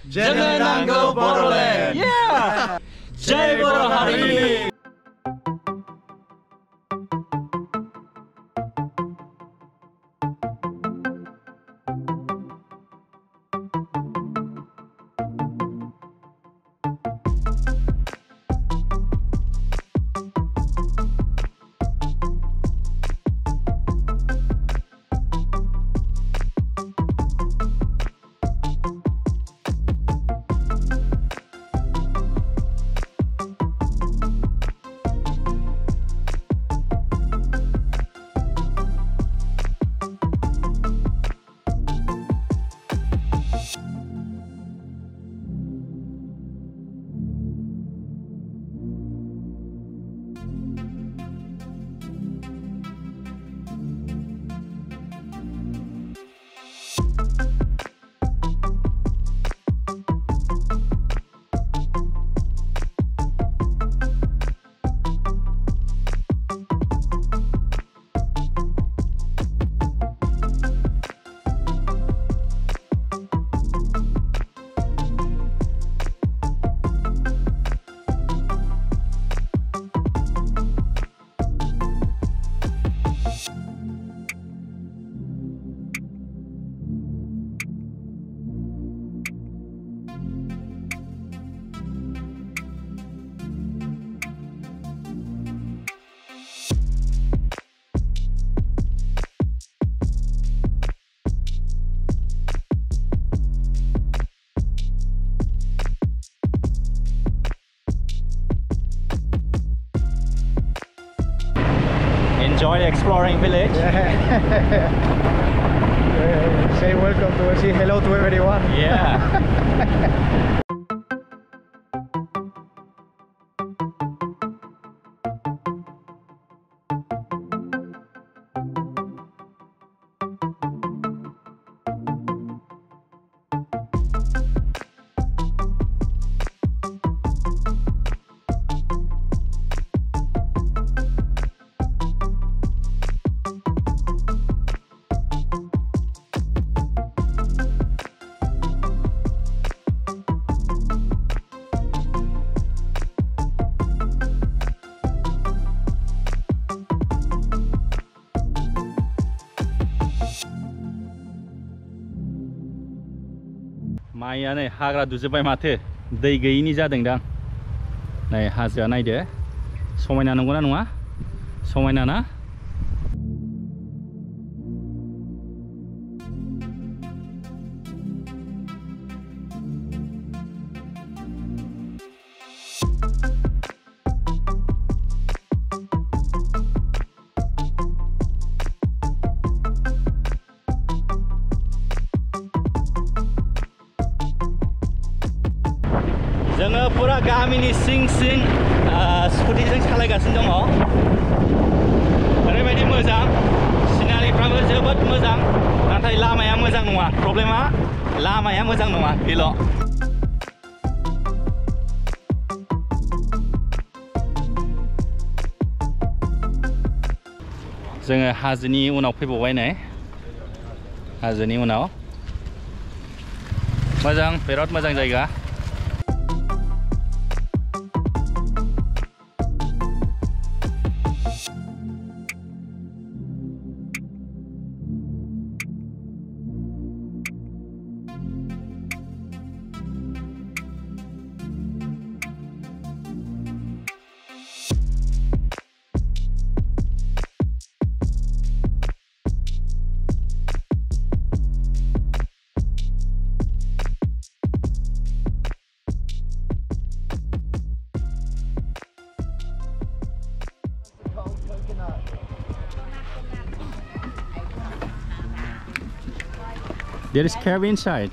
Jangan nanggo Boroland. Yeah. Jai Borohari. Enjoy exploring village. Say welcome to say hello to everyone. Yeah. माइया नै हाग्रा दुजोबबाय माथो दै गैयिनि जादों दां नै हाजोआ नायदो समायना नंगौना नङा समायना ना जोङो पुरा गामिनि सिं सिं स्कुटिजों सालायगासिनो दङ ओरैबायदि मोजां सिनारिफ्राबो जोबोद मोजां नाथाय लामाया मोजां नङा प्रब्लेमा लामाया मोजां नङा बेल' जोङो हाजोनि उनाव फैबावबाय नै हाजोनि उनाव मोजां बिराद मोजां जायगा There is cave inside,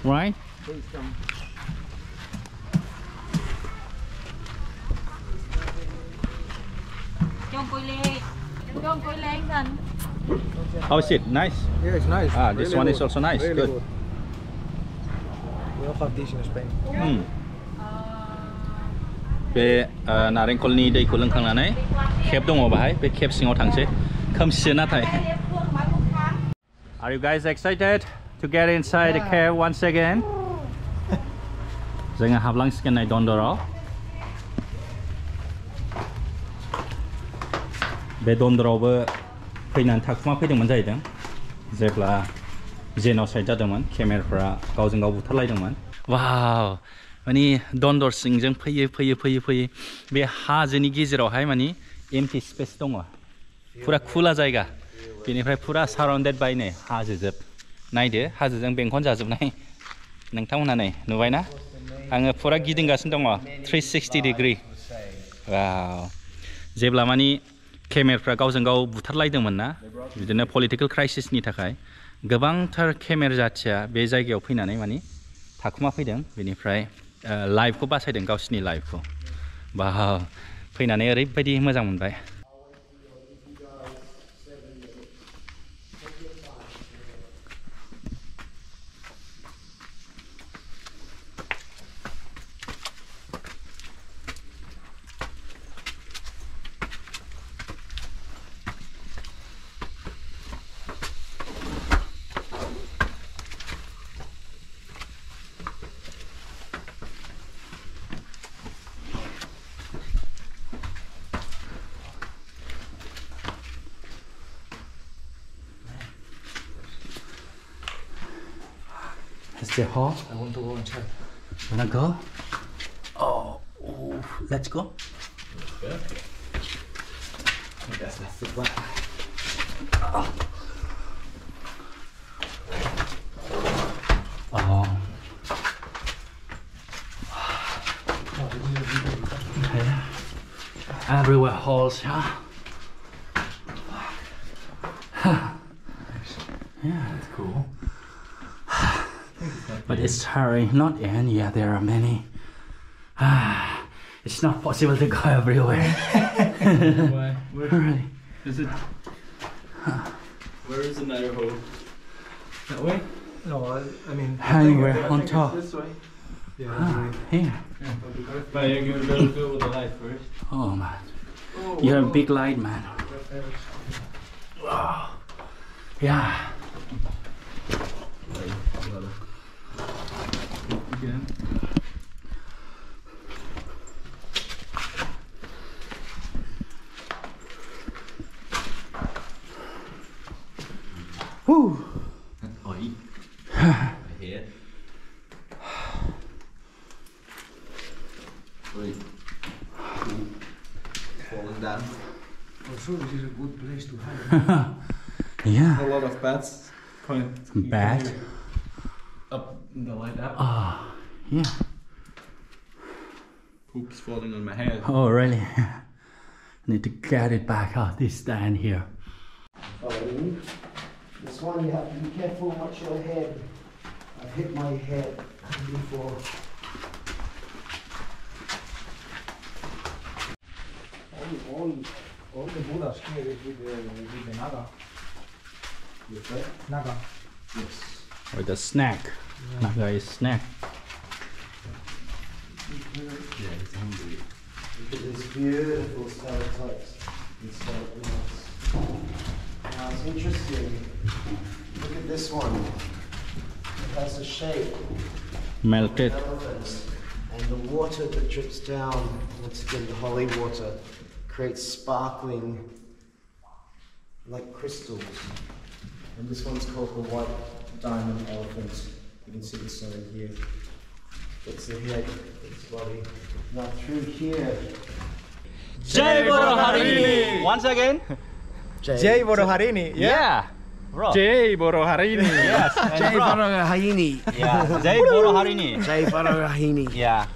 right? How is it? Nice? Yeah, it's nice. Ah, this really one good. is also nice. Really Good. good. We also have this in Spain. बे नारेंखलनि दैखौ लोंखांनानै केब दङ बाहाय बे केब सिङाव थांसै खोमसिसो नाथाय Are you guys excited to get inside the cave once again? जोङो हाबलांसिगोन नै दन्दराव बे दन्दरावबो फैनानै थाखुमा फैदोंमोन जाहैदों जेब्ला जेन'साइड जादोंमोन केमेरफ्रा गावजों गाव बुथारलायदोंमोन वाव माने दन्दर सिंजों फैयै बे हाजोनि गेजेरावहाय माने एम्पटी स्पेस दङ पुरा खुला जायगा बेनिफ्राय पुरा साराउन्डेड बाय नै हाजोजोब नायदो हाजोजों बेंखन जाजोबनाय नोंथांमोना नै नुबायना आङो पुरा गिदिंगासिनो दङ 360 डिग्री वाव जेब्ला माने केमेरफ्रा गावजों गाव बुथारलायदोंमोन ना बिदिनो पलिटिकल क्राइसिसनि थाखाय गोबांथार केमेर जाथिया बे जायगायाव फैनानै माने थाखुमा फैदों बेनिफ्राय लाइफखौ बासायदों गावसिनि लाइफखौ बा फैनानै ओरैबायदि मोजां मोनबाय Is the hall? I want to go and check. Wanna go? Oh, let's go. Yeah. I guess that's the plan. Oh. Okay. Everywhere halls, huh? Yeah, that's cool. But it's tiring, not in, yeah, there are many. It's not possible to go everywhere. Why? Really? Is it? Where is the matter hole? That way? No, I mean... Anywhere on think top. it's this way. Yeah, Here. But you better go with the light first. Oh man. You have a big light, man. Wow. Yeah. Again. Woo. Oi. I hear. Wait. Falling down. I'm sure this is a good place to hide. Yeah. A lot of bats. Bat? Up in the light up. Oh, yeah. Poop's falling on my head. Oh, really? Need to get it back out. This stand here. Following. This one you have to be careful, watch your head. I've hit my head before. All the Buddhas here is with the Naga. With that? Naga. Yes. Or the snack. Naga is snack. Yeah, it's hungry. Look at this beautiful stalactites and stalagmites. Now it's interesting. Look at this one. It has a shape Melted. of elephants. And the water that drips down, once again the holy water, creates sparkling like crystals. And this one's called the white diamond elephant. You can see the sign here. That's the head, its body. Now through here. Jai Boroharini! Once again? Jai Boroharini. Yeah. Bro. Jai Boroharini. Yes. Jai Boroharini. Yeah. Jai Boroharini. Jai Boroharini. Yeah.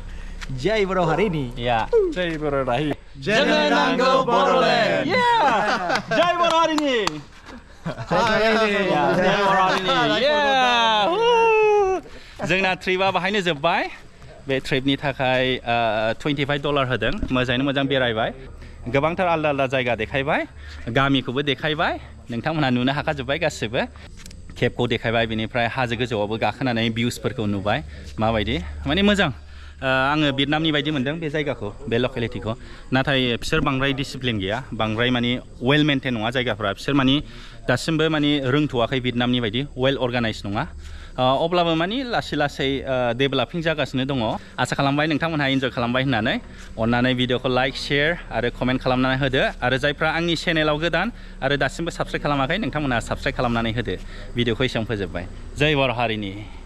Jai Boroharini. Yeah. Jai Boroharini. Janganango Boroland. Yeah. Jai Boroharini. Jai Boroharini. Yeah. Woo. जोंना ट्रिपआ बाहायनो जोब्बाय बे ट्रिपनि थाखाय $25 होदों मोजाङैनो मोजां बेरायबाय गोबांथार आलदा आलदा जायगा देखायबाय गामिखौबो देखायबाय नोंथांमोनहा नुनो हाखाजोब्बाय गासिबो केपखौ देखायबाय बेनिफ्राय हाजो गोजौआवबो गाखोनानै भिउसफोरखौ नुबाय माबायदि माने मोजां आङो भियेटनामनि बायदि मोनदों बे जायगाखौ बे लकेलिटिखौ नाथाय बिसोर बांद्राय डिसिप्लिन गैया बांद्राय माने वेल मेंटेन नङा जायगाफोरा बिसोर माने दासिमबो माने रोंथ'वाखै भियेटनामनि बायदि वेल अर्गानाइज नङा अब्लाबो मानि लासै लासै डेभेलपिं जागासिनो दङ आसा खालामबाय नोंथांमोनहा इन्जय खालामबाय होननानै अन्नानै भिडिअखौ लाइक शेयार आरो कमेन्ट खालामनानै होदो आरो जायफ्रा आंनि चेनेलाव गोदान आरो दासिमबो साबस्क्राइब खालामाखै नोंथांमोनहा साबस्क्राइब खालामनानै होदो भिडिअखौ एसेयावनो फोजोबबाय जय बर' हारिनि